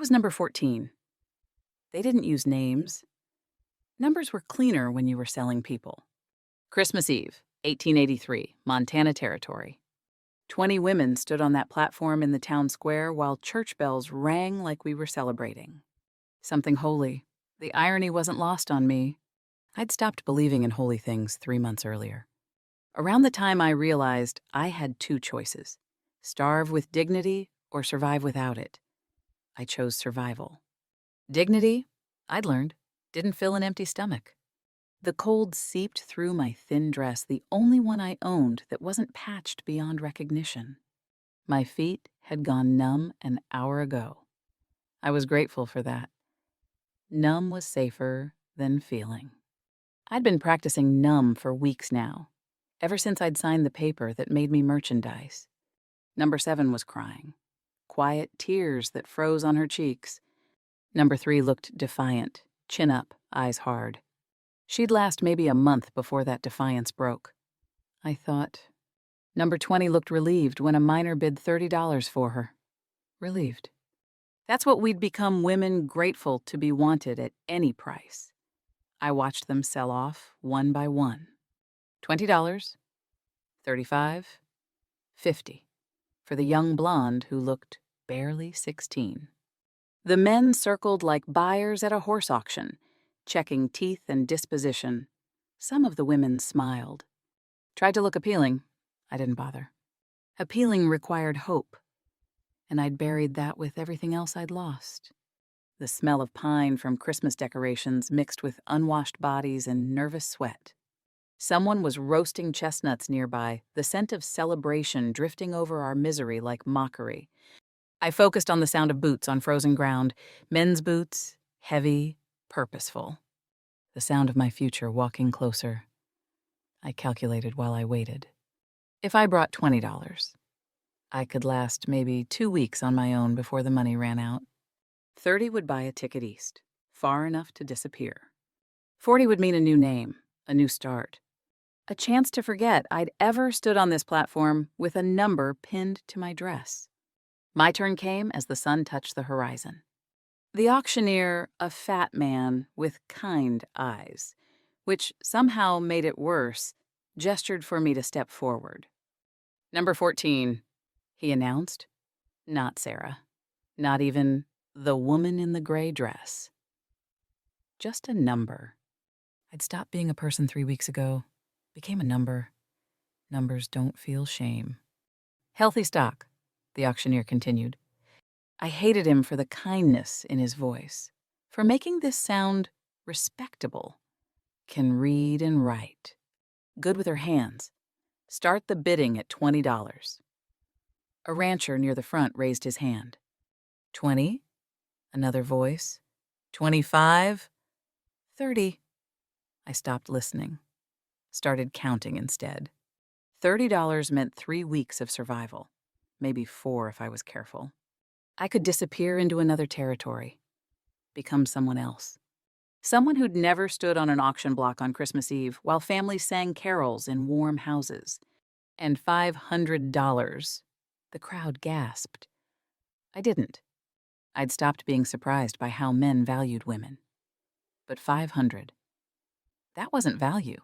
was number 14. They didn't use names. Numbers were cleaner when you were selling people. Christmas Eve, 1883, Montana Territory. 20 women stood on that platform in the town square while church bells rang like we were celebrating. Something holy. The irony wasn't lost on me. I'd stopped believing in holy things 3 months earlier. Around the time I realized I had two choices: starve with dignity or survive without it. I chose survival. Dignity, I'd learned, didn't fill an empty stomach. The cold seeped through my thin dress, the only one I owned that wasn't patched beyond recognition. My feet had gone numb an hour ago. I was grateful for that. Numb was safer than feeling. I'd been practicing numb for weeks now, ever since I'd signed the paper that made me merchandise. Number 7 was crying. Quiet tears that froze on her cheeks. Number 3 looked defiant, chin up, eyes hard. She'd last maybe a month before that defiance broke. I thought. Number 20 looked relieved when a miner bid $30 for her. Relieved. That's what we'd become, women grateful to be wanted at any price. I watched them sell off one by one. $20, $35, $50 for the young blonde who looked barely 16. The men circled like buyers at a horse auction, checking teeth and disposition. Some of the women smiled. Tried to look appealing. I didn't bother. Appealing required hope, and I'd buried that with everything else I'd lost. The smell of pine from Christmas decorations mixed with unwashed bodies and nervous sweat. Someone was roasting chestnuts nearby, the scent of celebration drifting over our misery like mockery. I focused on the sound of boots on frozen ground, men's boots, heavy, purposeful. The sound of my future walking closer. I calculated while I waited. If I brought $20, I could last maybe 2 weeks on my own before the money ran out. 30 would buy a ticket east, far enough to disappear. 40 would mean a new name, a new start. A chance to forget I'd ever stood on this platform with a number pinned to my dress. My turn came as the sun touched the horizon. The auctioneer, a fat man with kind eyes, which somehow made it worse, gestured for me to step forward. Number 14, he announced. Not Sarah. Not even the woman in the gray dress. Just a number. I'd stopped being a person 3 weeks ago. Became a number. Numbers don't feel shame. Healthy stock, the auctioneer continued. I hated him for the kindness in his voice, for making this sound respectable. Can read and write. Good with her hands. Start the bidding at $20. A rancher near the front raised his hand. 20? Another voice. 25? 30. I stopped listening. Started counting instead. $30 meant 3 weeks of survival. Maybe 4 if I was careful. I could disappear into another territory. Become someone else. Someone who'd never stood on an auction block on Christmas Eve while families sang carols in warm houses. And $500. The crowd gasped. I didn't. I'd stopped being surprised by how men valued women. But 500. That wasn't value.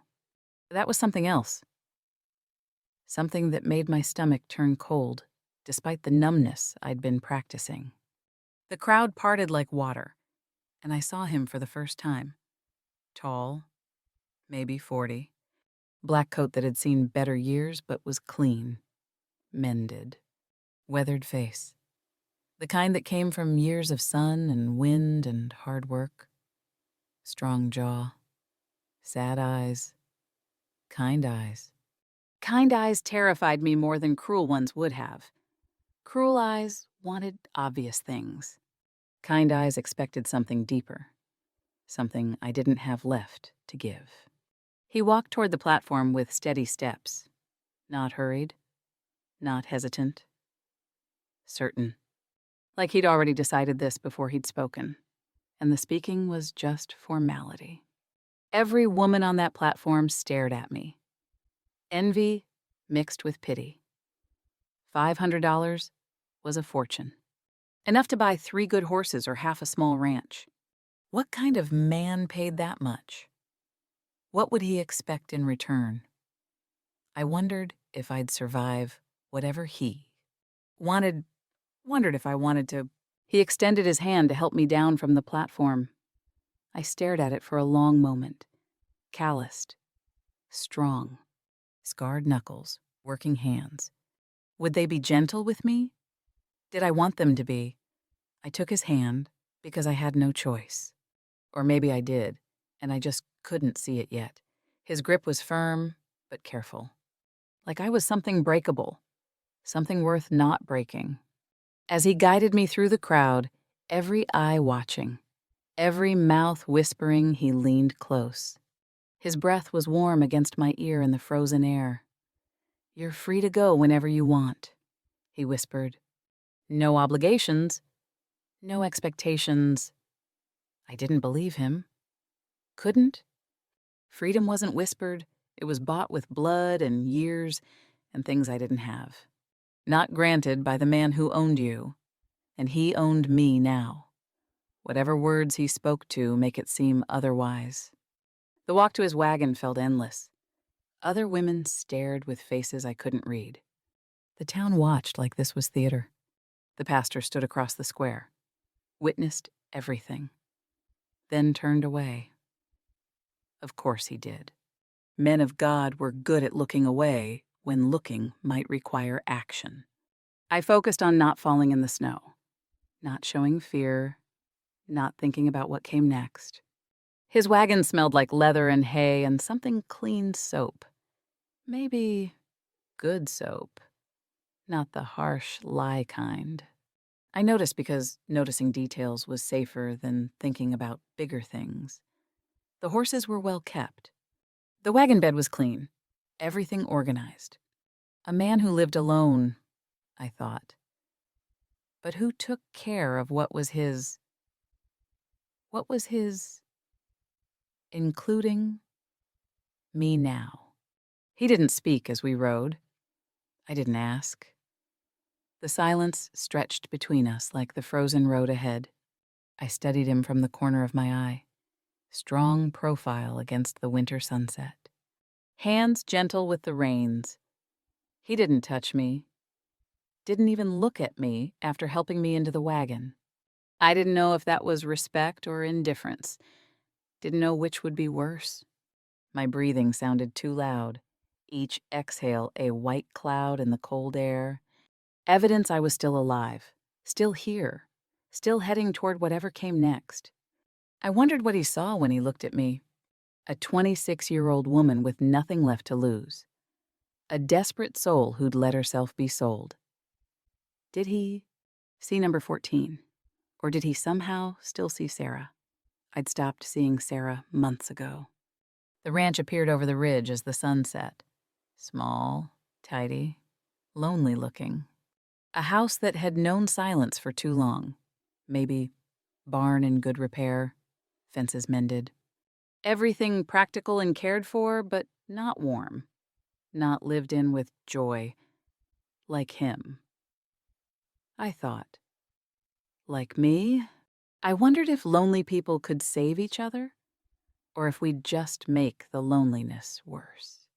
That was something else. Something that made my stomach turn cold, despite the numbness I'd been practicing. The crowd parted like water, and I saw him for the first time. Tall, maybe 40. Black coat that had seen better years but was clean. Mended. Weathered face. The kind that came from years of sun and wind and hard work. Strong jaw. Sad eyes. Kind eyes. Kind eyes terrified me more than cruel ones would have. Cruel eyes wanted obvious things. Kind eyes expected something deeper. Something I didn't have left to give. He walked toward the platform with steady steps. Not hurried. Not hesitant. Certain. Like he'd already decided this before he'd spoken. And the speaking was just formality. Every woman on that platform stared at me. Envy mixed with pity. $500 was a fortune. Enough to buy 3 good horses or half a small ranch. What kind of man paid that much? What would he expect in return? I wondered if I'd survive whatever he wondered if I wanted to. He extended his hand to help me down from the platform. I stared at it for a long moment, calloused, strong, scarred knuckles, working hands. Would they be gentle with me? Did I want them to be? I took his hand because I had no choice. Or maybe I did, and I just couldn't see it yet. His grip was firm, but careful. Like I was something breakable, something worth not breaking. As he guided me through the crowd, every eye watching, every mouth whispering, he leaned close. His breath was warm against my ear in the frozen air. "You're free to go whenever you want," he whispered. "No obligations, no expectations." I didn't believe him. Couldn't. Freedom wasn't whispered. It was bought with blood and years and things I didn't have. Not granted by the man who owned you. And he owned me now. Whatever words he spoke to make it seem otherwise. The walk to his wagon felt endless. Other women stared with faces I couldn't read. The town watched like this was theater. The pastor stood across the square, witnessed everything, then turned away. Of course he did. Men of God were good at looking away when looking might require action. I focused on not falling in the snow, not showing fear, not thinking about what came next. His wagon smelled like leather and hay and something clean soap. Maybe good soap, not the harsh lye kind. I noticed because noticing details was safer than thinking about bigger things. The horses were well kept. The wagon bed was clean, everything organized. A man who lived alone, I thought. But who took care of what was his, including me now. He didn't speak as we rode. I didn't ask. The silence stretched between us like the frozen road ahead. I studied him from the corner of my eye. Strong profile against the winter sunset. Hands gentle with the reins. He didn't touch me. Didn't even look at me after helping me into the wagon. I didn't know if that was respect or indifference. Didn't know which would be worse. My breathing sounded too loud. Each exhale a white cloud in the cold air. Evidence I was still alive, still here, still heading toward whatever came next. I wondered what he saw when he looked at me. A 26-year-old woman with nothing left to lose. A desperate soul who'd let herself be sold. Did he see number 14? Or did he somehow still see Sarah? I'd stopped seeing Sarah months ago. The ranch appeared over the ridge as the sun set. Small, tidy, lonely looking. A house that had known silence for too long. Maybe barn in good repair, fences mended. Everything practical and cared for, but not warm. Not lived in with joy. Like him. I thought. Like me? I wondered if lonely people could save each other, or if we'd just make the loneliness worse.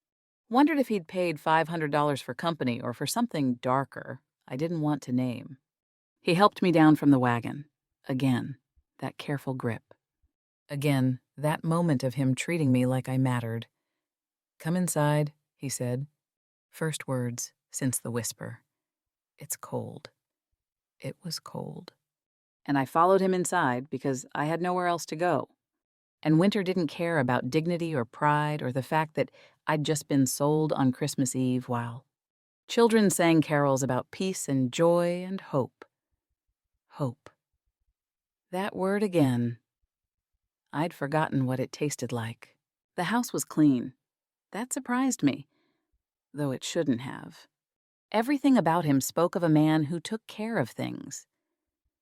Wondered if he'd paid $500 for company or for something darker I didn't want to name. He helped me down from the wagon. Again, that careful grip. Again, that moment of him treating me like I mattered. "Come inside," he said. First words since the whisper. "It's cold." It was cold. And I followed him inside because I had nowhere else to go. And Winter didn't care about dignity or pride or the fact that I'd just been sold on Christmas Eve while children sang carols about peace and joy and hope. Hope. That word again. I'd forgotten what it tasted like. The house was clean. That surprised me, though it shouldn't have. Everything about him spoke of a man who took care of things.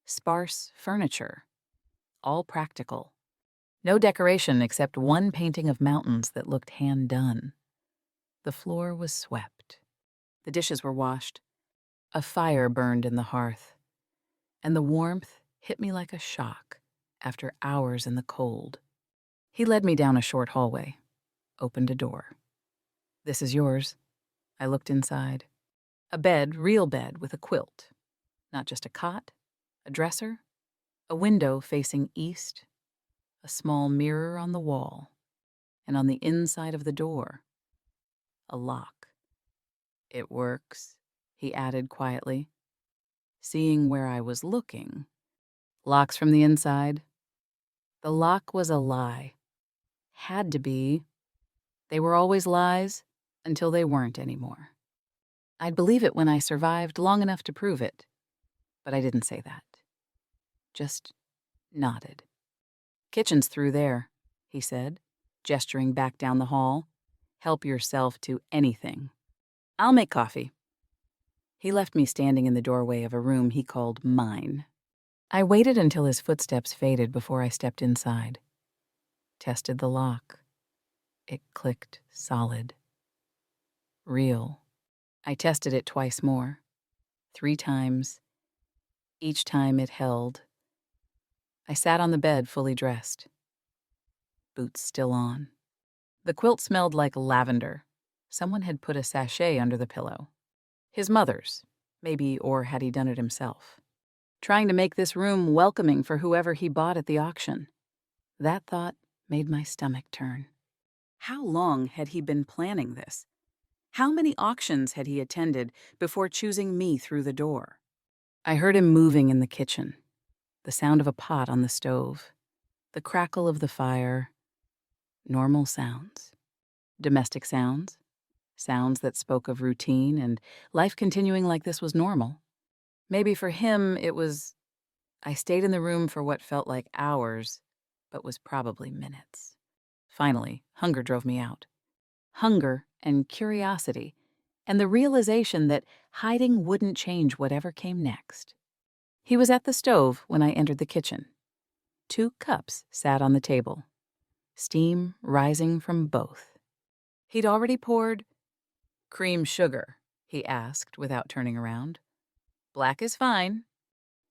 Sparse furniture. All practical. No decoration except one painting of mountains that looked hand-done. The floor was swept. The dishes were washed. A fire burned in the hearth. and the warmth hit me like a shock after hours in the cold. He led me down a short hallway, opened a door. "This is yours." I looked inside. A bed, real bed, with a quilt. Not just a cot, a dresser, a window facing east, a small mirror on the wall, and on the inside of the door, a lock. "It works," he added quietly. Seeing where I was looking. "Locks from the inside." The lock was a lie. Had to be. They were always lies until they weren't anymore. I'd believe it when I survived long enough to prove it, but I didn't say that. Just nodded. "Kitchen's through there," he said, gesturing back down the hall. "Help yourself to anything. I'll make coffee." He left me standing in the doorway of a room he called mine. I waited until his footsteps faded before I stepped inside. Tested the lock. It clicked solid. Real. I tested it twice more. 3 times. Each time it held. I sat on the bed fully dressed. Boots still on. The quilt smelled like lavender. Someone had put a sachet under the pillow. His mother's, maybe, or had he done it himself? Trying to make this room welcoming for whoever he bought at the auction. That thought made my stomach turn. How long had he been planning this? How many auctions had he attended before choosing me through the door? I heard him moving in the kitchen. The sound of a pot on the stove. The crackle of the fire. Normal sounds. Domestic sounds. Sounds that spoke of routine and life continuing like this was normal. Maybe for him it was... I stayed in the room for what felt like hours, but was probably minutes. Finally, hunger drove me out. Hunger and curiosity, and the realization that hiding wouldn't change whatever came next. He was at the stove when I entered the kitchen. 2 cups sat on the table, steam rising from both. He'd already poured... "Cream sugar?" he asked without turning around. "Black is fine.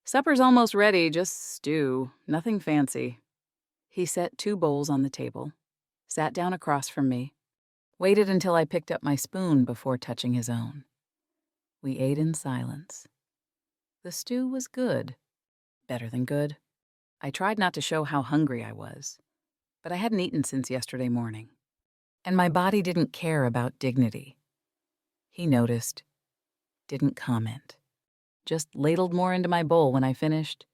Supper's almost ready, just stew, nothing fancy." He set 2 bowls on the table, sat down across from me, waited until I picked up my spoon before touching his own. We ate in silence. The stew was good. Better than good. I tried not to show how hungry I was, but I hadn't eaten since yesterday morning, and my body didn't care about dignity. He noticed, didn't comment, just ladled more into my bowl when I finished.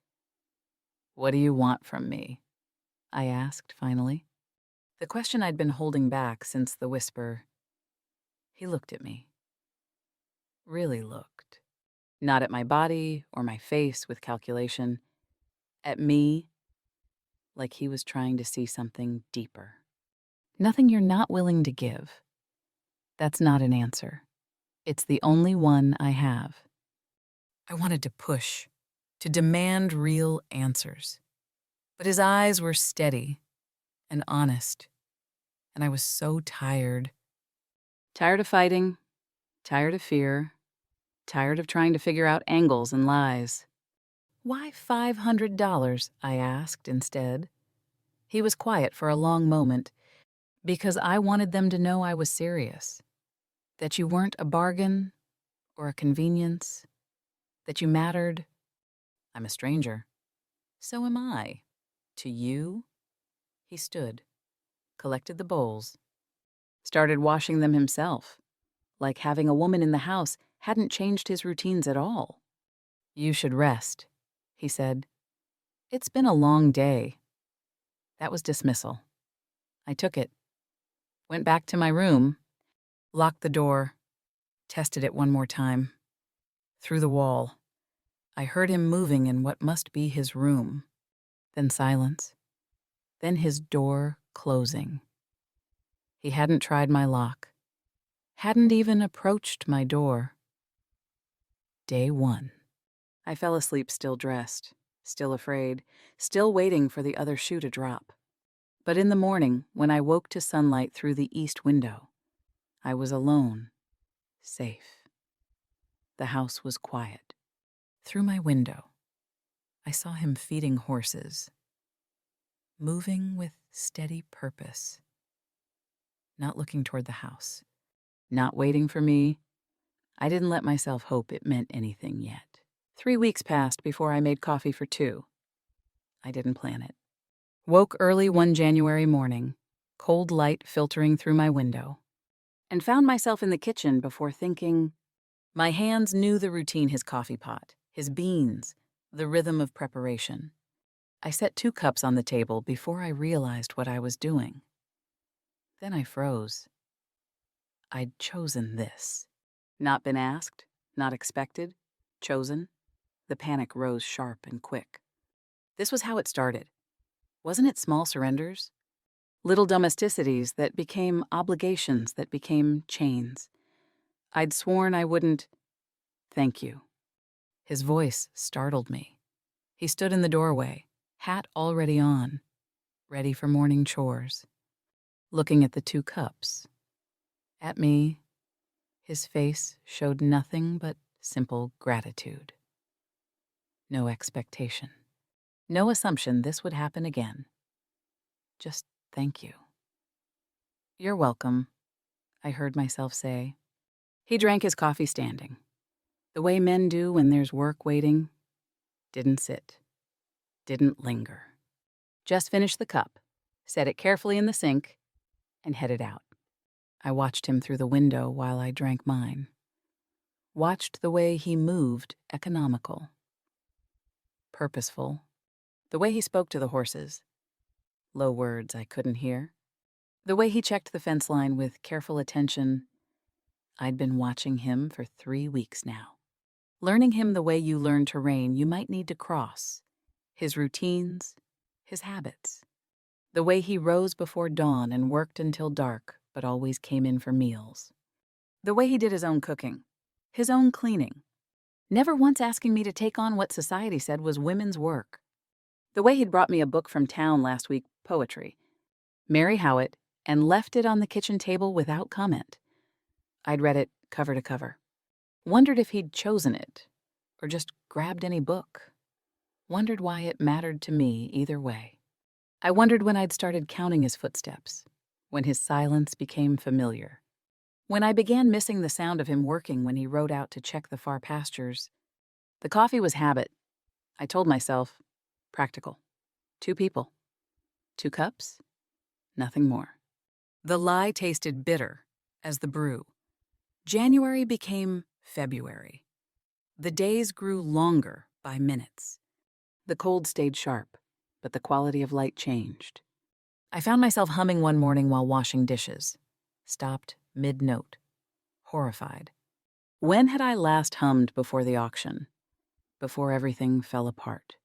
"What do you want from me?" I asked finally. The question I'd been holding back since the whisper. He looked at me. Really looked. Not at my body or my face with calculation. At me, like he was trying to see something deeper. "Nothing you're not willing to give. That's not an answer. It's the only one I have." I wanted to push, to demand real answers. But his eyes were steady and honest, and I was so tired. Tired of fighting, tired of fear, tired of trying to figure out angles and lies. "Why $500? I asked instead. He was quiet for a long moment, because I wanted them to know I was serious. That you weren't a bargain or a convenience. That you mattered. I'm a stranger. So am I. To you?" He stood, collected the bowls, started washing them himself, like having a woman in the house hadn't changed his routines at all. "You should rest," he said. "It's been a long day." That was dismissal. I took it, went back to my room, locked the door, tested it one more time. Through the wall, I heard him moving in what must be his room. Then silence. Then his door closing. He hadn't tried my lock. Hadn't even approached my door. Day 1. I fell asleep still dressed, still afraid, still waiting for the other shoe to drop. But in the morning, when I woke to sunlight through the east window, I was alone, safe. The house was quiet. Through my window, I saw him feeding horses, moving with steady purpose, not looking toward the house, not waiting for me. I didn't let myself hope it meant anything yet. 3 weeks passed before I made coffee for 2. I didn't plan it. Woke early one January morning, cold light filtering through my window, and found myself in the kitchen before thinking. My hands knew the routine: his coffee pot, his beans, the rhythm of preparation. I set 2 cups on the table before I realized what I was doing. Then I froze. I'd chosen this. Not been asked, not expected, chosen. The panic rose sharp and quick. This was how it started. Wasn't it small surrenders? Little domesticities that became obligations that became chains. I'd sworn I wouldn't. Thank you. His voice startled me. He stood in the doorway, hat already on, ready for morning chores, looking at the 2 cups. At me, his face showed nothing but simple gratitude. No expectation. No assumption this would happen again. Just thank you. You're welcome, I heard myself say. He drank his coffee standing, the way men do when there's work waiting. Didn't sit. Didn't linger. Just finished the cup, set it carefully in the sink, and headed out. I watched him through the window while I drank mine. Watched the way he moved, economical, purposeful, the way he spoke to the horses, low words I couldn't hear, the way he checked the fence line with careful attention. I'd been watching him for 3 weeks now. Learning him the way you learn terrain you might need to cross. His routines, his habits. The way he rose before dawn and worked until dark, but always came in for meals. The way he did his own cooking, his own cleaning. Never once asking me to take on what society said was women's work. The way he'd brought me a book from town last week, poetry, Mary Howitt, and left it on the kitchen table without comment. I'd read it cover to cover. Wondered if he'd chosen it, or just grabbed any book. Wondered why it mattered to me either way. I wondered when I'd started counting his footsteps, when his silence became familiar. When I began missing the sound of him working when he rode out to check the far pastures. The coffee was habit. I told myself, practical. 2 people. 2 cups? Nothing more. The lie tasted bitter as the brew. January became February. The days grew longer by minutes. The cold stayed sharp, but the quality of light changed. I found myself humming one morning while washing dishes. Stopped mid-note, horrified. When had I last hummed before the auction? Before everything fell apart.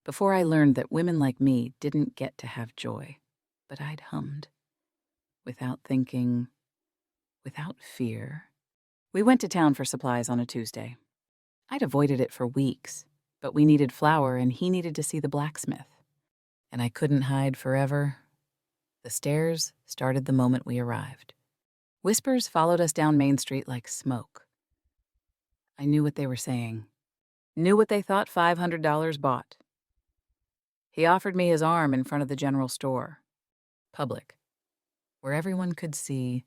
Before I learned that women like me didn't get to have joy, but I'd hummed. Without thinking, without fear. We went to town for supplies on a Tuesday. I'd avoided it for weeks, but we needed flour and he needed to see the blacksmith. And I couldn't hide forever. The stares started the moment we arrived. Whispers followed us down Main Street like smoke. I knew what they were saying. Knew what they thought $500 bought. He offered me his arm in front of the general store. Public. Where everyone could see.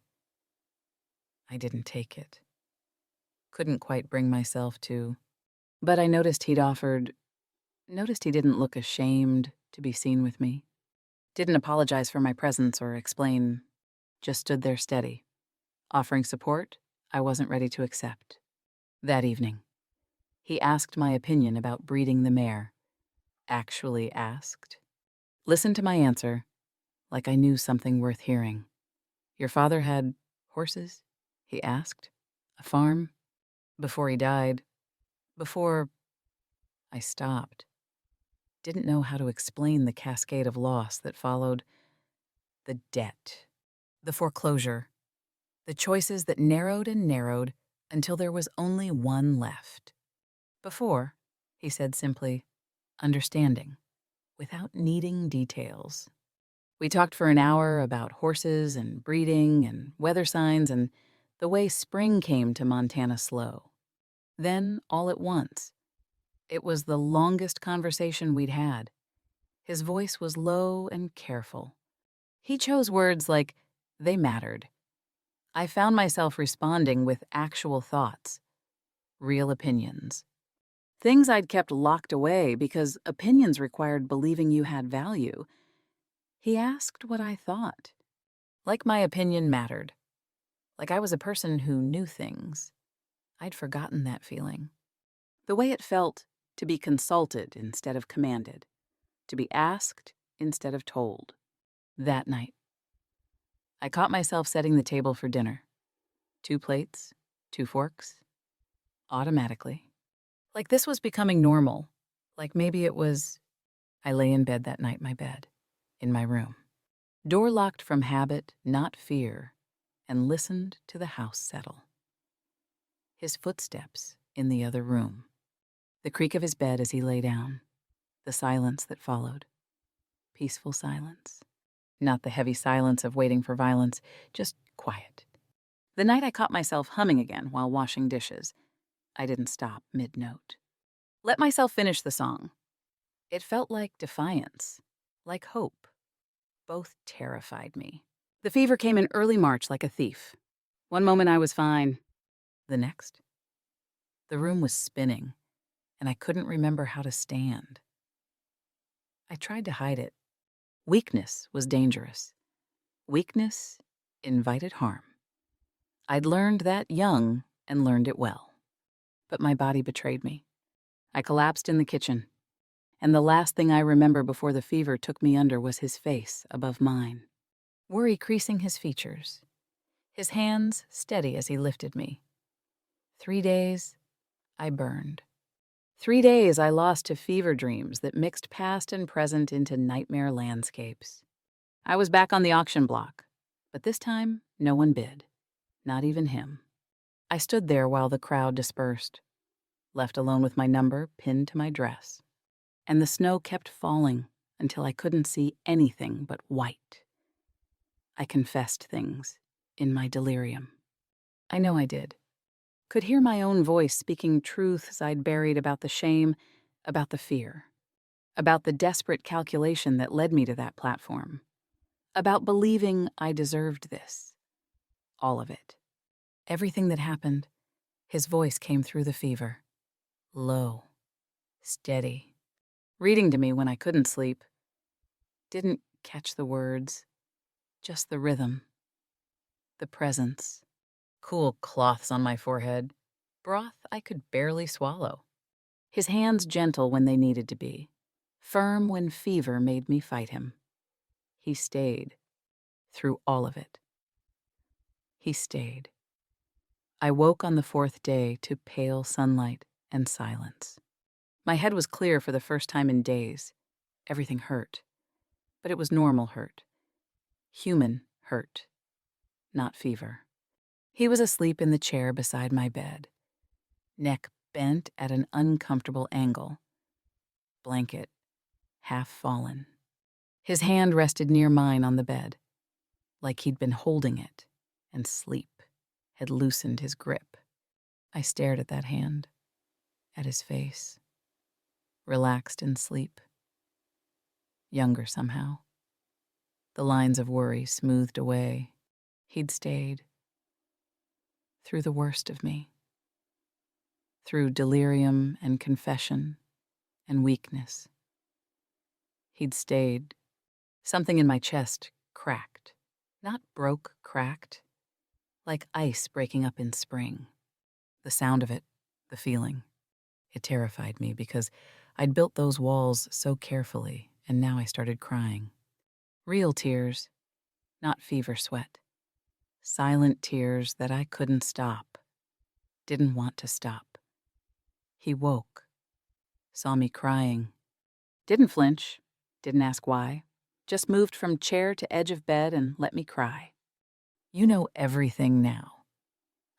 I didn't take it. Couldn't quite bring myself to. But I noticed he didn't look ashamed to be seen with me. Didn't apologize for my presence or explain. Just stood there steady. Offering support I wasn't ready to accept. That evening, he asked my opinion about breeding the mare. Actually asked. Listened to my answer, like I knew something worth hearing. Your father had horses? He asked. A farm? Before he died. Before. I stopped. Didn't know how to explain the cascade of loss that followed. The debt. The foreclosure. The choices that narrowed and narrowed until there was only one left. Before, he said simply, understanding, without needing details. We talked for an hour about horses and breeding and weather signs and the way spring came to Montana slow. Then, all at once, It was the longest conversation we'd had. His voice was low and careful. He chose words like, they mattered. I found myself responding with actual thoughts, real opinions. Things I'd kept locked away because opinions required believing you had value. He asked what I thought. Like my opinion mattered. Like I was a person who knew things. I'd forgotten that feeling. The way it felt to be consulted instead of commanded. To be asked instead of told. That night, I caught myself setting the table for dinner. 2 plates, 2 forks. Automatically. Like this was becoming normal. Like maybe it was... I lay in bed that night, my bed, in my room. Door locked from habit, not fear, and listened to the house settle. His footsteps in the other room. The creak of his bed as he lay down. The silence that followed. Peaceful silence. Not the heavy silence of waiting for violence, just quiet. The night I caught myself humming again while washing dishes. I didn't stop mid-note. Let myself finish the song. It felt like defiance, like hope. Both terrified me. The fever came in early March like a thief. One moment I was fine. The next, the room was spinning, and I couldn't remember how to stand. I tried to hide it. Weakness was dangerous. Weakness invited harm. I'd learned that young and learned it well. But my body betrayed me. I collapsed in the kitchen, and the last thing I remember before the fever took me under was his face above mine. Worry creasing his features. His hands steady as he lifted me. 3 days, I burned. 3 days I lost to fever dreams that mixed past and present into nightmare landscapes. I was back on the auction block, but this time no one bid, not even him. I stood there while the crowd dispersed, left alone with my number pinned to my dress. And the snow kept falling until I couldn't see anything but white. I confessed things in my delirium. I know I did. Could hear my own voice speaking truths I'd buried about the shame, about the fear, about the desperate calculation that led me to that platform, about believing I deserved this. All of it. Everything that happened, his voice came through the fever. Low, steady, reading to me when I couldn't sleep. Didn't catch the words, just the rhythm, the presence. Cool cloths on my forehead, broth I could barely swallow. His hands gentle when they needed to be, firm when fever made me fight him. He stayed, through all of it. He stayed. I woke on the 4th day to pale sunlight and silence. My head was clear for the first time in days. Everything hurt, but it was normal hurt. Human hurt, not fever. He was asleep in the chair beside my bed, neck bent at an uncomfortable angle, blanket half fallen. His hand rested near mine on the bed, like he'd been holding it, and sleep had loosened his grip. I stared at that hand, at his face, relaxed in sleep. Younger somehow. The lines of worry smoothed away. He'd stayed. Through the worst of me. Through delirium and confession and weakness. He'd stayed. Something in my chest cracked. Not broke, cracked. Like ice breaking up in spring. The sound of it, the feeling. It terrified me because I'd built those walls so carefully, and now I started crying. Real tears, not fever sweat. Silent tears that I couldn't stop. Didn't want to stop. He woke, saw me crying. Didn't flinch, didn't ask why. Just moved from chair to edge of bed and let me cry. You know everything now,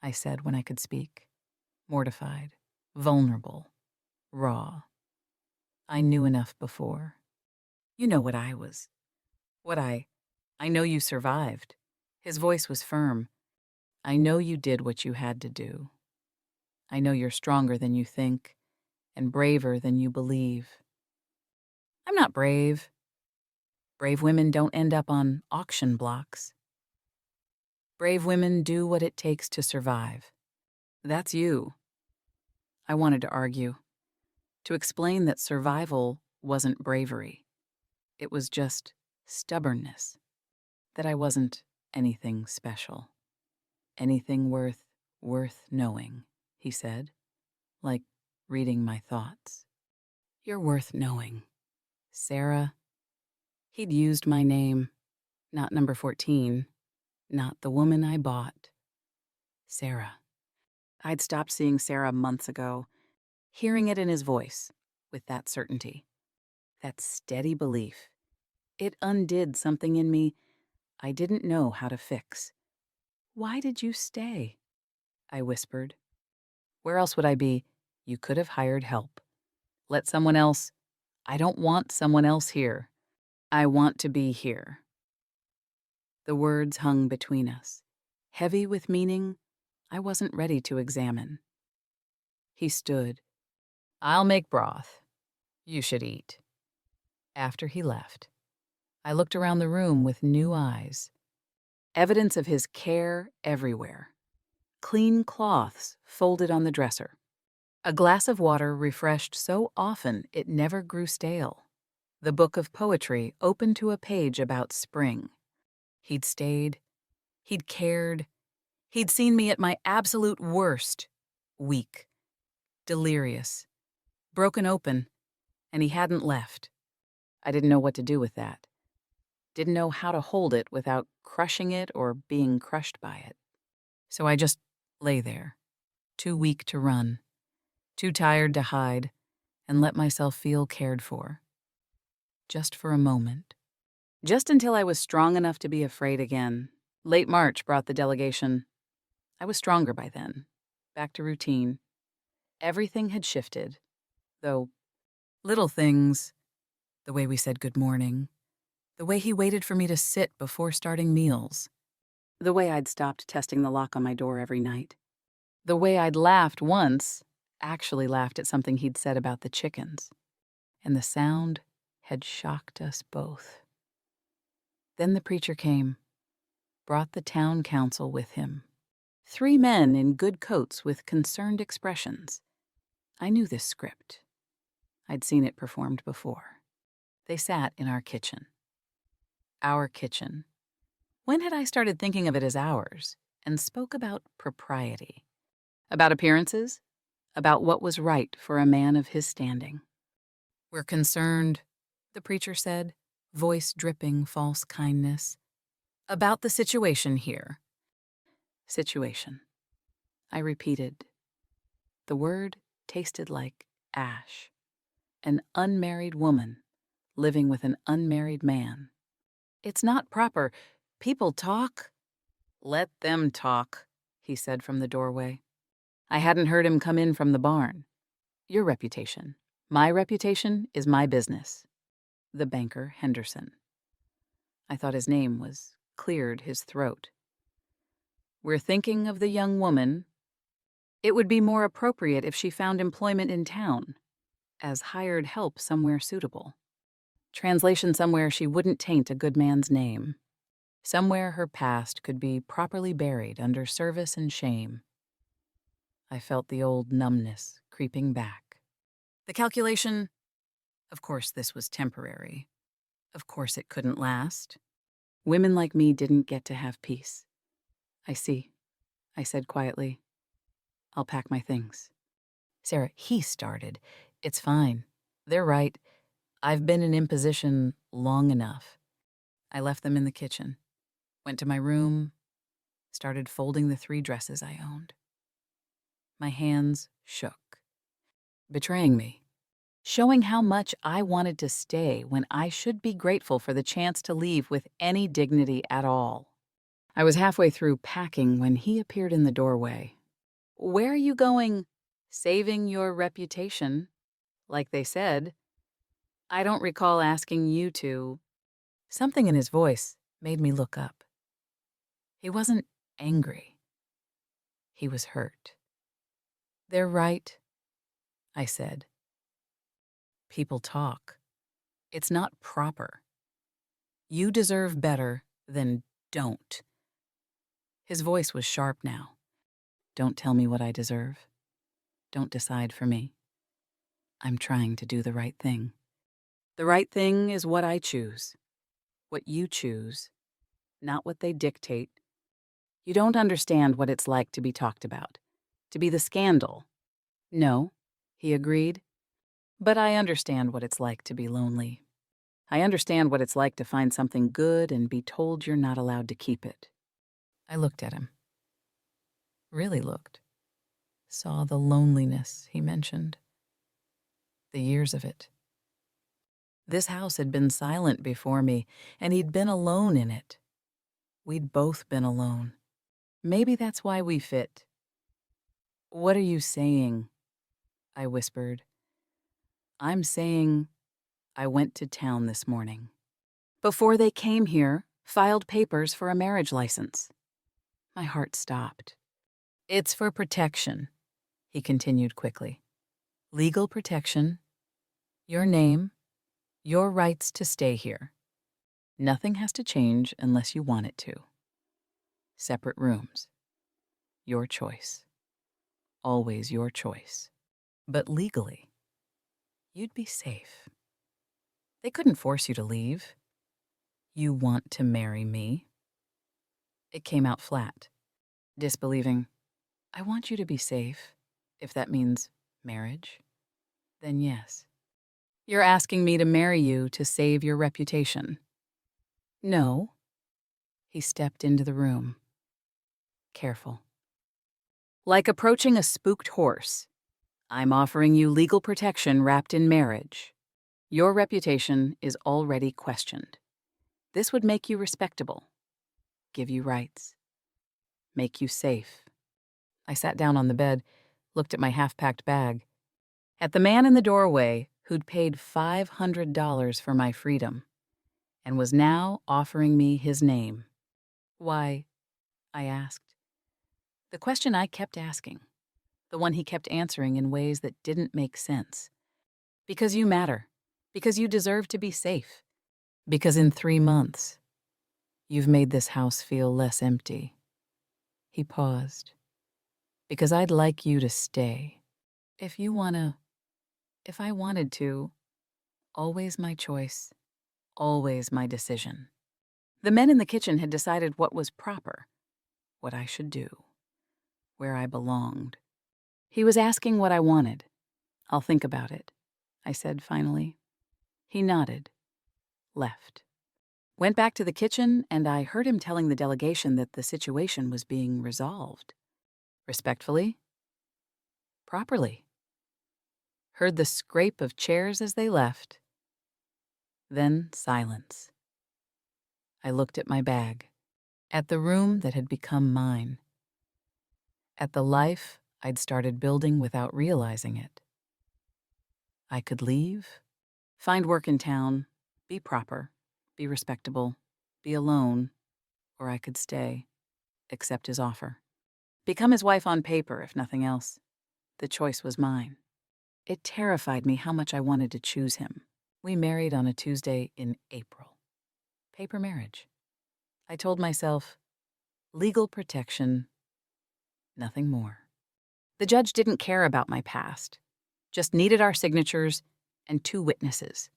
I said when I could speak. Mortified, vulnerable, raw. I knew enough before. You know what I was. I know you survived. His voice was firm. I know you did what you had to do. I know you're stronger than you think, and braver than you believe. I'm not brave. Brave women don't end up on auction blocks. Brave women do what it takes to survive. That's you. I wanted to argue, to explain that survival wasn't bravery. It was just stubbornness, that I wasn't anything special. Anything worth knowing, he said, like reading my thoughts. You're worth knowing. Sarah. He'd used my name, not number 14, not the woman I bought. Sarah. I'd stopped seeing Sarah months ago, hearing it in his voice, with that certainty, that steady belief. It undid something in me I didn't know how to fix. Why did you stay? I whispered. Where else would I be? You could have hired help. Let someone else. I don't want someone else here. I want to be here. The words hung between us, heavy with meaning I wasn't ready to examine. He stood. I'll make broth. You should eat. After he left, I looked around the room with new eyes. Evidence of his care everywhere. Clean cloths folded on the dresser. A glass of water refreshed so often it never grew stale. The book of poetry open to a page about spring. He'd stayed. He'd cared. He'd seen me at my absolute worst. Weak. Delirious. Broken open. And he hadn't left. I didn't know what to do with that. Didn't know how to hold it without crushing it or being crushed by it. So I just lay there, too weak to run, too tired to hide, and let myself feel cared for. Just for a moment. Just until I was strong enough to be afraid again. Late March brought the delegation. I was stronger by then. Back to routine. Everything had shifted, though little things, the way we said good morning, the way he waited for me to sit before starting meals, the way I'd stopped testing the lock on my door every night, the way I'd laughed once, actually laughed at something he'd said about the chickens, and the sound had shocked us both. Then the preacher came, brought the town council with him. 3 men in good coats with concerned expressions. I knew this script. I'd seen it performed before. They sat in our kitchen. Our kitchen. When had I started thinking of it as ours and spoke about propriety? About appearances? About what was right for a man of his standing? We're concerned, the preacher said, voice dripping false kindness, about the situation here. Situation. I repeated. The word tasted like ash. An unmarried woman living with an unmarried man. It's not proper. People talk. Let them talk, he said from the doorway. I hadn't heard him come in from the barn. Your reputation. My reputation is my business. The banker, Henderson. I thought his name was cleared his throat. We're thinking of the young woman. It would be more appropriate if she found employment in town, as hired help somewhere suitable. Translation somewhere she wouldn't taint a good man's name. Somewhere her past could be properly buried under service and shame. I felt the old numbness creeping back. The calculation, of course this was temporary. Of course it couldn't last. Women like me didn't get to have peace. I see, I said quietly. I'll pack my things. Sarah, he started. It's fine. They're right. I've been in imposition long enough. I left them in the kitchen, went to my room, started folding the 3 dresses I owned. My hands shook, betraying me, showing how much I wanted to stay when I should be grateful for the chance to leave with any dignity at all. I was halfway through packing when he appeared in the doorway. Where are you going? Saving your reputation, like they said. I don't recall asking you to. Something in his voice made me look up. He wasn't angry. He was hurt. They're right, I said. People talk. It's not proper. You deserve better than don't. His voice was sharp now. Don't tell me what I deserve. Don't decide for me. I'm trying to do the right thing. The right thing is what I choose. What you choose, not what they dictate. You don't understand what it's like to be talked about, to be the scandal. No, he agreed. But I understand what it's like to be lonely. I understand what it's like to find something good and be told you're not allowed to keep it. I looked at him. Really looked. Saw the loneliness he mentioned. The years of it. This house had been silent before me, and he'd been alone in it. We'd both been alone. Maybe that's why we fit. What are you saying? I whispered. I'm saying I went to town this morning. Before they came here, filed papers for a marriage license. My heart stopped. It's for protection, he continued quickly. Legal protection, your name, your rights to stay here. Nothing has to change unless you want it to. Separate rooms. Your choice. Always your choice. But legally, you'd be safe. They couldn't force you to leave. You want to marry me? It came out flat. Disbelieving, I want you to be safe. If that means marriage, then yes. You're asking me to marry you to save your reputation. No. He stepped into the room. Careful. Like approaching a spooked horse, I'm offering you legal protection wrapped in marriage. Your reputation is already questioned. This would make you respectable, give you rights, make you safe. I sat down on the bed, looked at my half-packed bag, at the man in the doorway who'd paid $500 for my freedom and was now offering me his name. Why? I asked. The question I kept asking, the one he kept answering in ways that didn't make sense. Because you matter. Because you deserve to be safe. Because in 3 months, you've made this house feel less empty. He paused. Because I'd like you to stay. If I wanted to, always my choice, always my decision. The men in the kitchen had decided what was proper, what I should do, where I belonged. He was asking what I wanted. I'll think about it, I said finally. He nodded, left. Went back to the kitchen, and I heard him telling the delegation that the situation was being resolved. Respectfully. Properly. Heard the scrape of chairs as they left. Then silence. I looked at my bag, at the room that had become mine, at the life I'd started building without realizing it. I could leave, find work in town, be proper, be respectable, be alone, or I could stay, accept his offer. Become his wife on paper, if nothing else. The choice was mine. It terrified me how much I wanted to choose him. We married on a Tuesday in April. Paper marriage. I told myself, legal protection, nothing more. The judge didn't care about my past, just needed our signatures and 2 witnesses.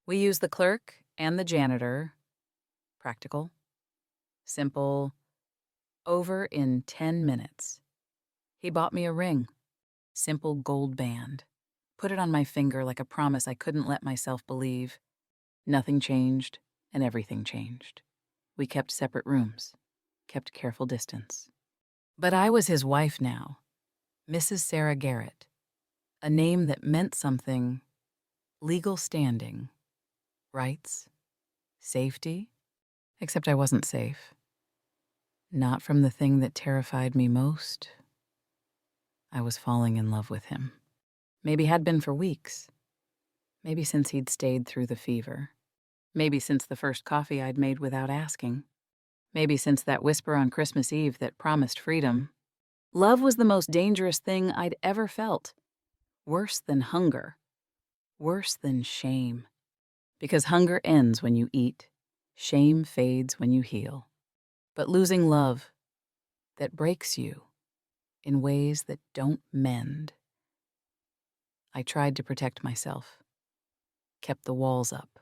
We used the clerk and the janitor. Practical, simple, over in 10 minutes. He bought me a ring, simple gold band, put it on my finger like a promise I couldn't let myself believe. Nothing changed, and everything changed. We kept separate rooms, kept careful distance. But I was his wife now, Mrs. Sarah Garrett, a name that meant something, legal standing, rights, safety, except I wasn't safe. Not from the thing that terrified me most. I was falling in love with him. Maybe had been for weeks. Maybe since he'd stayed through the fever. Maybe since the first coffee I'd made without asking. Maybe since that whisper on Christmas Eve that promised freedom. Love was the most dangerous thing I'd ever felt. Worse than hunger. Worse than shame. Because hunger ends when you eat, shame fades when you heal. But losing love that breaks you in ways that don't mend. I tried to protect myself, kept the walls up,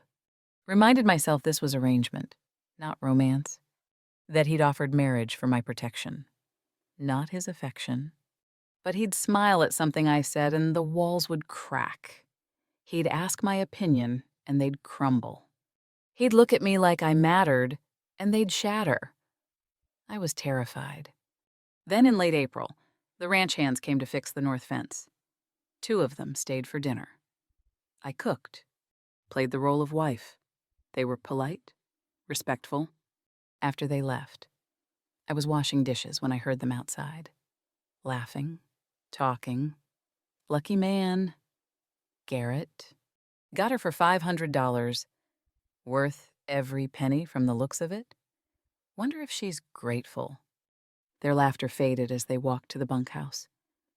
reminded myself this was arrangement, not romance, that he'd offered marriage for my protection, not his affection. But he'd smile at something I said and the walls would crack. He'd ask my opinion and they'd crumble. He'd look at me like I mattered and they'd shatter. I was terrified. Then in late April, the ranch hands came to fix the north fence. 2 of them stayed for dinner. I cooked, played the role of wife. They were polite, respectful. After they left, I was washing dishes when I heard them outside, laughing, talking. Lucky man. Garrett. Got her for $500. Worth every penny from the looks of it. Wonder if she's grateful. Their laughter faded as they walked to the bunkhouse,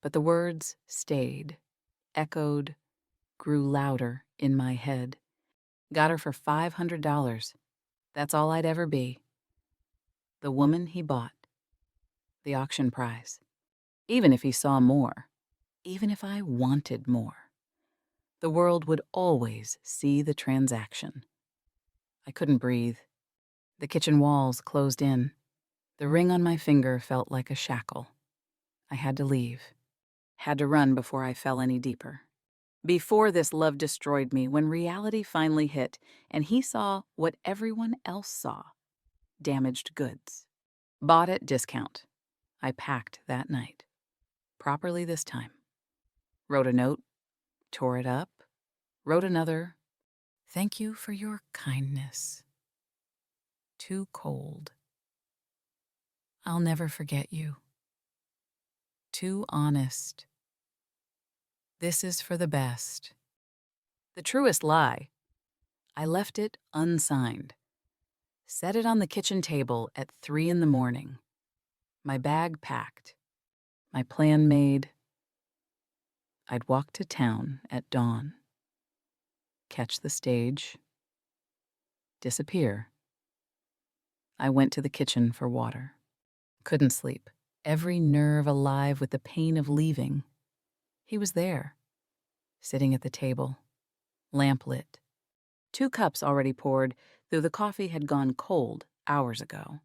but the words stayed, echoed, grew louder in my head. Got her for $500. That's all I'd ever be. The woman he bought. The auction prize. Even if he saw more. Even if I wanted more. The world would always see the transaction. I couldn't breathe. The kitchen walls closed in. The ring on my finger felt like a shackle. I had to leave. Had to run before I fell any deeper. Before this love destroyed me, when reality finally hit, and he saw what everyone else saw. Damaged goods. Bought at discount. I packed that night. Properly this time. Wrote a note. Tore it up. Wrote another. Thank you for your kindness. Too cold. I'll never forget you. Too honest. This is for the best. The truest lie. I left it unsigned. Set it on the kitchen table at 3 a.m. My bag packed. My plan made. I'd walk to town at dawn. Catch the stage. Disappear. I went to the kitchen for water. Couldn't sleep. Every nerve alive with the pain of leaving. He was there, sitting at the table, lamp lit. 2 cups already poured, though the coffee had gone cold hours ago.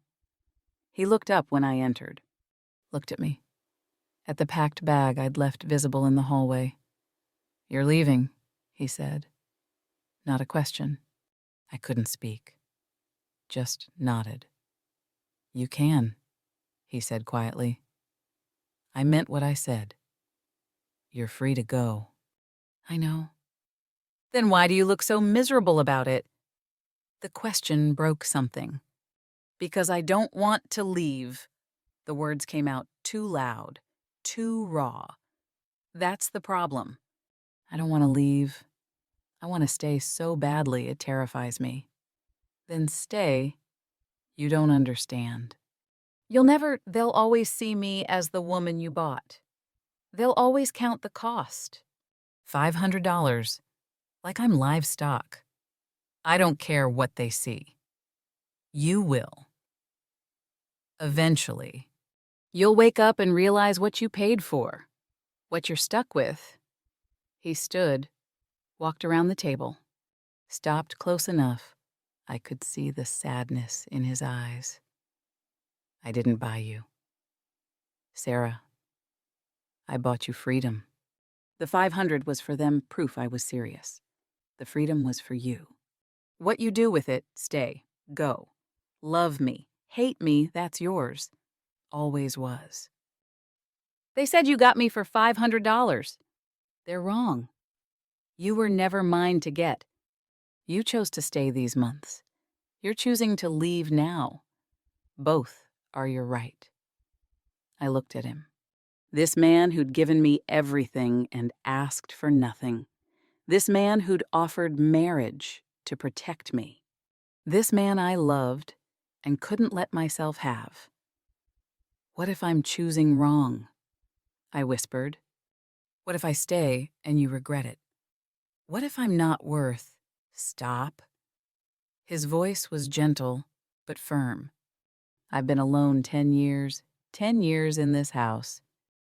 He looked up when I entered, looked at me, at the packed bag I'd left visible in the hallway. You're leaving, he said. Not a question. I couldn't speak, just nodded. You can, he said quietly. I meant what I said. You're free to go. I know. Then why do you look so miserable about it? The question broke something. Because I don't want to leave. The words came out too loud, too raw. That's the problem. I don't want to leave. I want to stay so badly it terrifies me. Then stay. You don't understand. They'll always see me as the woman you bought. They'll always count the cost. $500. Like I'm livestock. I don't care what they see. You will. Eventually. You'll wake up and realize what you paid for. What you're stuck with. He stood, walked around the table, stopped close enough I could see the sadness in his eyes. I didn't buy you. Sarah, I bought you freedom. The 500 was for them proof I was serious. The freedom was for you. What you do with it, stay, go. Love me, hate me, that's yours. Always was. They said you got me for $500. They're wrong. You were never mine to get. You chose to stay these months. You're choosing to leave now. Both are your right. I looked at him. This man who'd given me everything and asked for nothing. This man who'd offered marriage to protect me. This man I loved and couldn't let myself have. What if I'm choosing wrong? I whispered. What if I stay and you regret it? What if I'm not worth? Stop. His voice was gentle, but firm. I've been alone 10 years, 10 years in this house.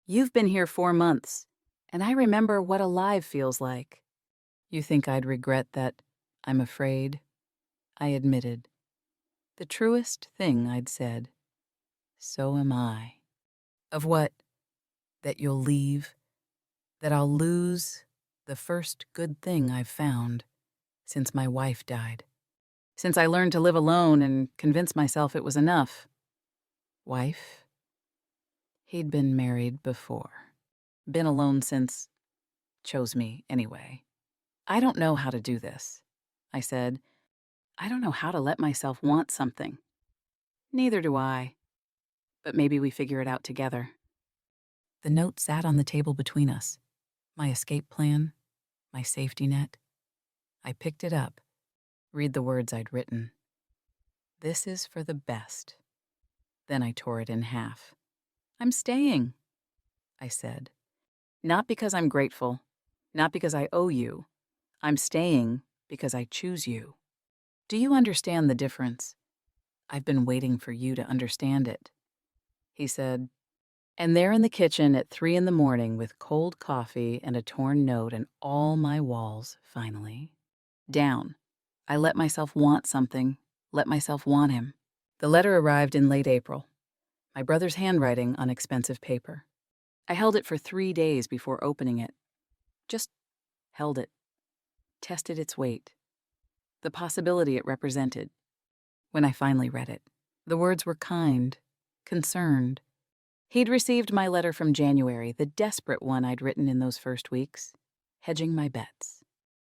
You've been here 4 months, and I remember what alive feels like. You think I'd regret that I'm afraid? I admitted. The truest thing I'd said. So am I. Of what? That you'll leave? That I'll lose the first good thing I've found since my wife died. Since I learned to live alone and convinced myself it was enough. Wife? He'd been married before. Been alone since... chose me anyway. I don't know how to do this, I said. I don't know how to let myself want something. Neither do I. But maybe we figure it out together. The note sat on the table between us. My escape plan, my safety net. I picked it up. Read the words I'd written. This is for the best. Then I tore it in half. I'm staying, I said. Not because I'm grateful, not because I owe you. I'm staying because I choose you. Do you understand the difference? I've been waiting for you to understand it, he said. And there in the kitchen at 3 a.m. with cold coffee and a torn note and all my walls, finally. Down. I let myself want something, let myself want him. The letter arrived in late April. My brother's handwriting on expensive paper. I held it for 3 days before opening it. Just held it. Tested its weight. The possibility it represented. When I finally read it, the words were kind, concerned. He'd received my letter from January, the desperate one I'd written in those first weeks, hedging my bets.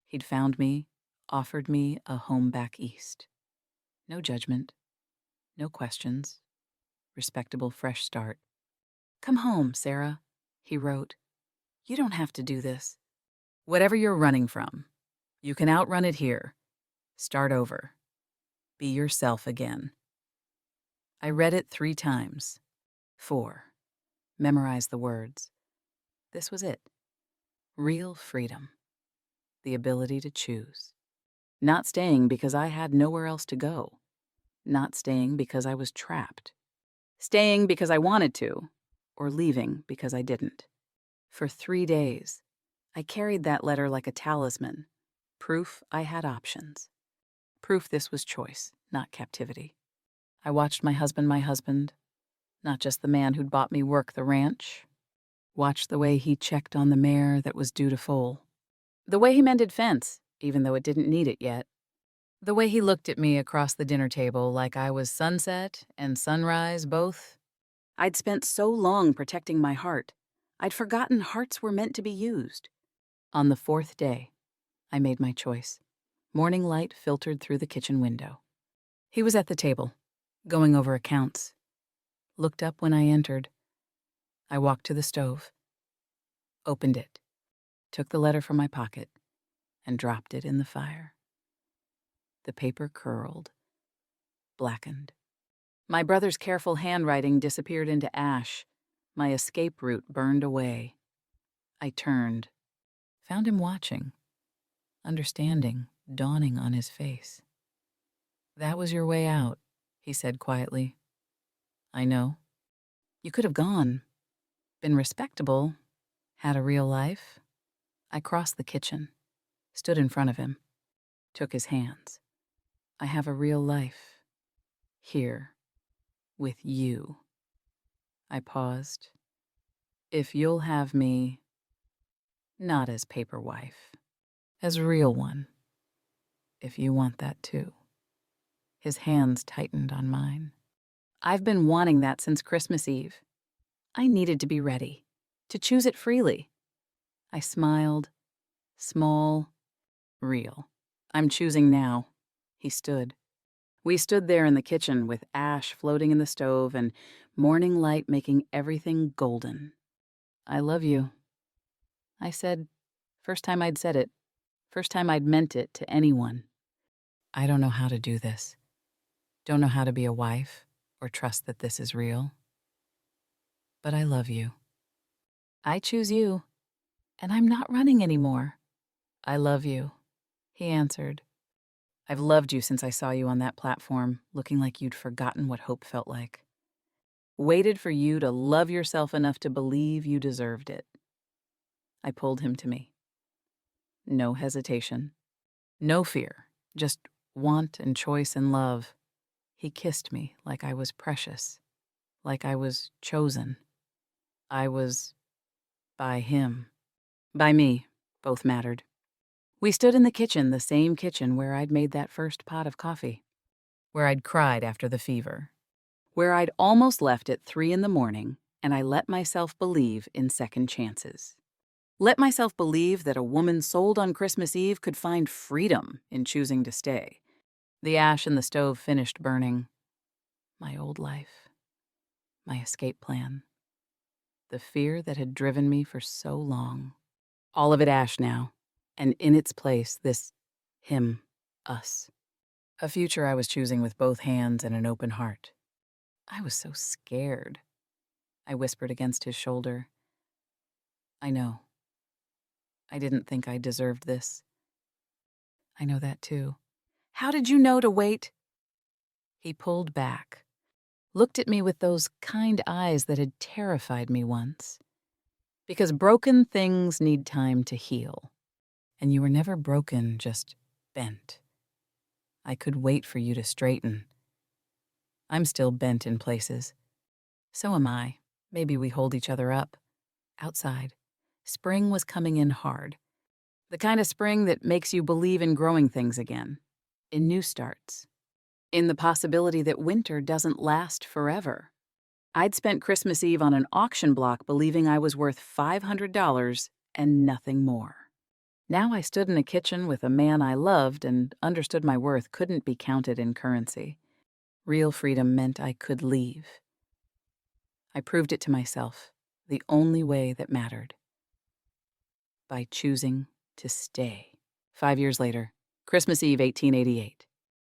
He'd found me, offered me a home back east. No judgment, no questions, respectable fresh start. Come home, Sarah, he wrote. You don't have to do this. Whatever you're running from, you can outrun it here. Start over. Be yourself again. I read it 3 times. 4. Memorized the words. This was it. Real freedom. The ability to choose. Not staying because I had nowhere else to go. Not staying because I was trapped. Staying because I wanted to, or leaving because I didn't. For 3 days, I carried that letter like a talisman. Proof I had options. Proof this was choice, not captivity. I watched my husband, not just the man who'd bought me work the ranch. Watched the way he checked on the mare that was due to foal. The way he mended fence, even though it didn't need it yet. The way he looked at me across the dinner table like I was sunset and sunrise both. I'd spent so long protecting my heart, I'd forgotten hearts were meant to be used. On the 4th day, I made my choice. Morning light filtered through the kitchen window. He was at the table, going over accounts. Looked up when I entered. I walked to the stove, opened it, took the letter from my pocket, and dropped it in the fire. The paper curled, blackened. My brother's careful handwriting disappeared into ash. My escape route burned away. I turned, found him watching, understanding dawning on his face. That was your way out, he said quietly. I know. You could have gone, been respectable, had a real life. I crossed the kitchen, stood in front of him, took his hands. I have a real life. Here. With you. I paused. If you'll have me, not as paper wife, as a real one. If you want that too. His hands tightened on mine. I've been wanting that since Christmas Eve. I needed to be ready, to choose it freely. I smiled. Small, real. I'm choosing now. He stood. We stood there in the kitchen with ash floating in the stove and morning light making everything golden. I love you. I said, first time I'd said it, first time I'd meant it to anyone. I don't know how to do this. Don't know how to be a wife or trust that this is real. But I love you. I choose you, and I'm not running anymore. I love you, he answered. I've loved you since I saw you on that platform, looking like you'd forgotten what hope felt like. Waited for you to love yourself enough to believe you deserved it. I pulled him to me. No hesitation. No fear. Just want and choice and love. He kissed me like I was precious. Like I was chosen. I was by him. By me. Both mattered. We stood in the kitchen, the same kitchen where I'd made that first pot of coffee. Where I'd cried after the fever. Where I'd almost left at 3 a.m, and I let myself believe in second chances. Let myself believe that a woman sold on Christmas Eve could find freedom in choosing to stay. The ash in the stove finished burning. My old life. My escape plan. The fear that had driven me for so long. All of it ash now, and in its place, this him, us. A future I was choosing with both hands and an open heart. I was so scared. I whispered against his shoulder. I know. I didn't think I deserved this. I know that too. How did you know to wait? He pulled back, looked at me with those kind eyes that had terrified me once. Because broken things need time to heal. And you were never broken, just bent. I could wait for you to straighten. I'm still bent in places. So am I. Maybe we hold each other up. Outside, spring was coming in hard. The kind of spring that makes you believe in growing things again. In new starts. In the possibility that winter doesn't last forever. I'd spent Christmas Eve on an auction block believing I was worth $500 and nothing more. Now I stood in a kitchen with a man I loved and understood my worth couldn't be counted in currency. Real freedom meant I could leave. I proved it to myself, the only way that mattered. By choosing to stay. 5 years later, Christmas Eve, 1888.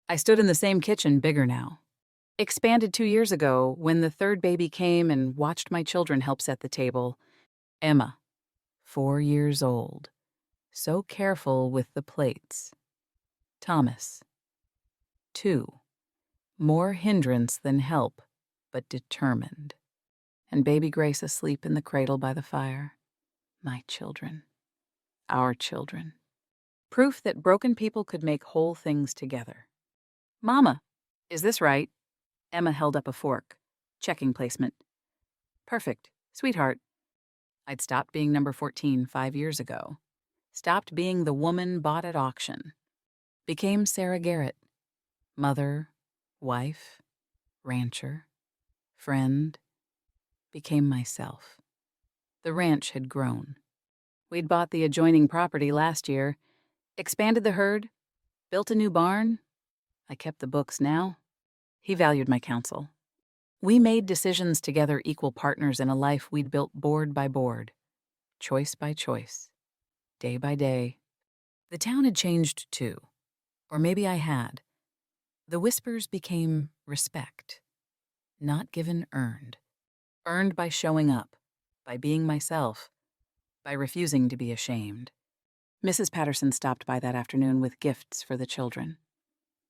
I stood in the same kitchen, bigger now. Expanded 2 years ago when the third baby came and watched my children help set the table. Emma, 4 years old, so careful with the plates. Thomas, 2, more hindrance than help, but determined. And baby Grace asleep in the cradle by the fire. My children. Our children. Proof that broken people could make whole things together. Mama, is this right? Emma held up a fork. Checking placement. Perfect. Sweetheart. I'd stopped being number 14 5 years ago. Stopped being the woman bought at auction. Became Sarah Garrett. Mother, wife, rancher, friend. Became myself. The ranch had grown. We'd bought the adjoining property last year, expanded the herd, built a new barn. I kept the books now. He valued my counsel. We made decisions together, equal partners in a life we'd built board by board, choice by choice, day by day. The town had changed too, or maybe I had. The whispers became respect, not given, earned. Earned by showing up, by being myself, by refusing to be ashamed. Mrs. Patterson stopped by that afternoon with gifts for the children.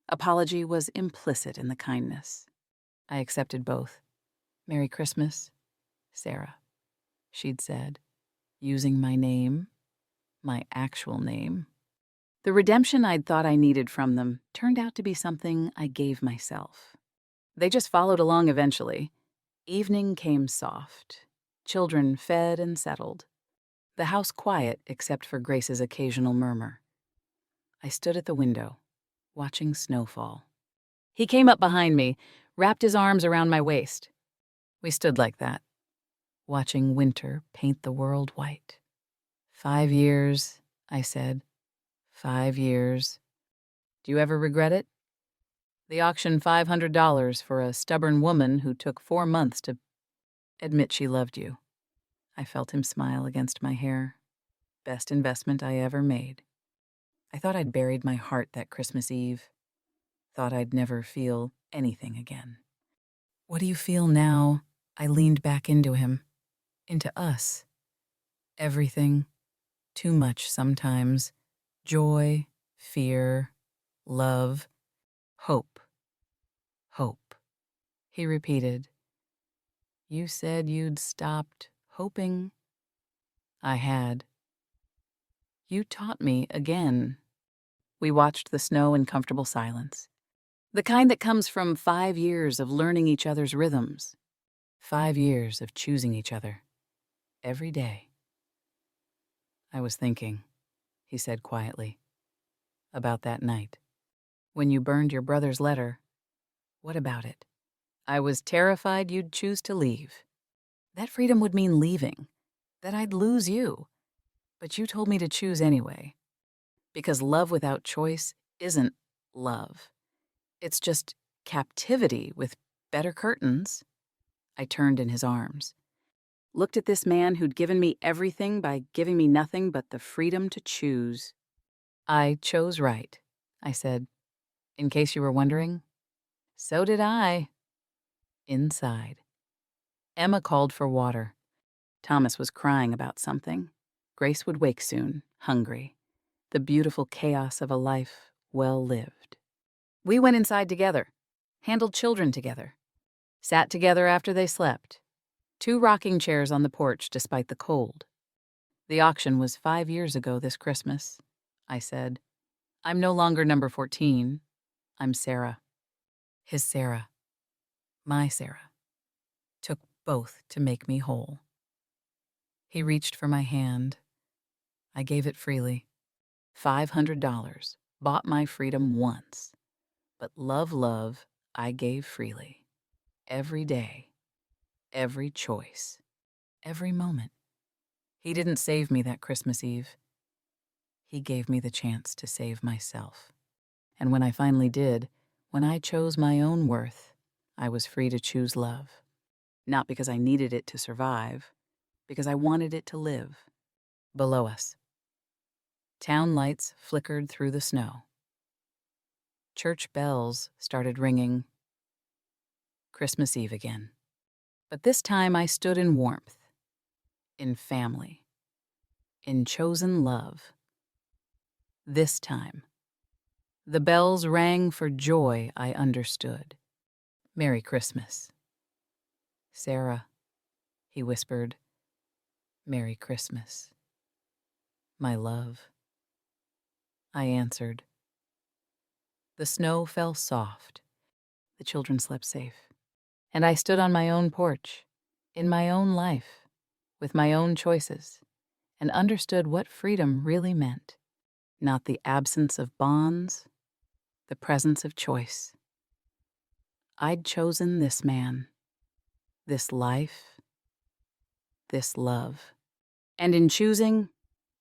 Apology was implicit in the kindness. I accepted both. Merry Christmas, Sarah, she'd said, using my name, my actual name. The redemption I'd thought I needed from them turned out to be something I gave myself. They just followed along eventually. Evening came soft. Children fed and settled. The house quiet except for Grace's occasional murmur. I stood at the window, watching snowfall. He came up behind me, wrapped his arms around my waist. We stood like that, watching winter paint the world white. 5 years, I said. 5 years. Do you ever regret it? The auction $500 for a stubborn woman who took 4 months to admit she loved you. I felt him smile against my hair. Best investment I ever made. I thought I'd buried my heart that Christmas Eve. Thought I'd never feel anything again. What do you feel now? I leaned back into him. Into us. Everything. Too much sometimes. Joy, fear, love, hope, hope. He repeated, "You said you'd stopped hoping." I had. "You taught me again." We watched the snow in comfortable silence. The kind that comes from 5 years of learning each other's rhythms. 5 years of choosing each other. Every day. "I was thinking," he said quietly, "about that night. When you burned your brother's letter. What about it? I was terrified you'd choose to leave. That freedom would mean leaving. That I'd lose you. But you told me to choose anyway. Because love without choice isn't love. It's just captivity with better curtains." I turned in his arms. Looked at this man who'd given me everything by giving me nothing but the freedom to choose. "I chose right," I said. "In case you were wondering." "So did I." Inside. Emma called for water. Thomas was crying about something. Grace would wake soon, hungry. The beautiful chaos of a life well lived. We went inside together, handled children together, sat together after they slept. 2 rocking chairs on the porch despite the cold. "The auction was 5 years ago this Christmas," I said. "I'm no longer number 14. I'm Sarah." His Sarah. My Sarah. Took both to make me whole. He reached for my hand. I gave it freely. $500. Bought my freedom once. But love, I gave freely. Every day. Every choice. Every moment. He didn't save me that Christmas Eve. He gave me the chance to save myself. And when I finally did, when I chose my own worth, I was free to choose love. Not because I needed it to survive, because I wanted it to live. Below us. Town lights flickered through the snow. Church bells started ringing. Christmas Eve again. But this time I stood in warmth, in family, in chosen love. This time. The bells rang for joy I understood. "Merry Christmas." "Sarah," he whispered. "Merry Christmas. My love." I answered. The snow fell soft. The children slept safe. And I stood on my own porch, in my own life, with my own choices, and understood what freedom really meant. Not the absence of bonds, the presence of choice. I'd chosen this man, this life, this love. And in choosing,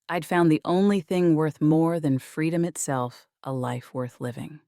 I'd found the only thing worth more than freedom itself, a life worth living.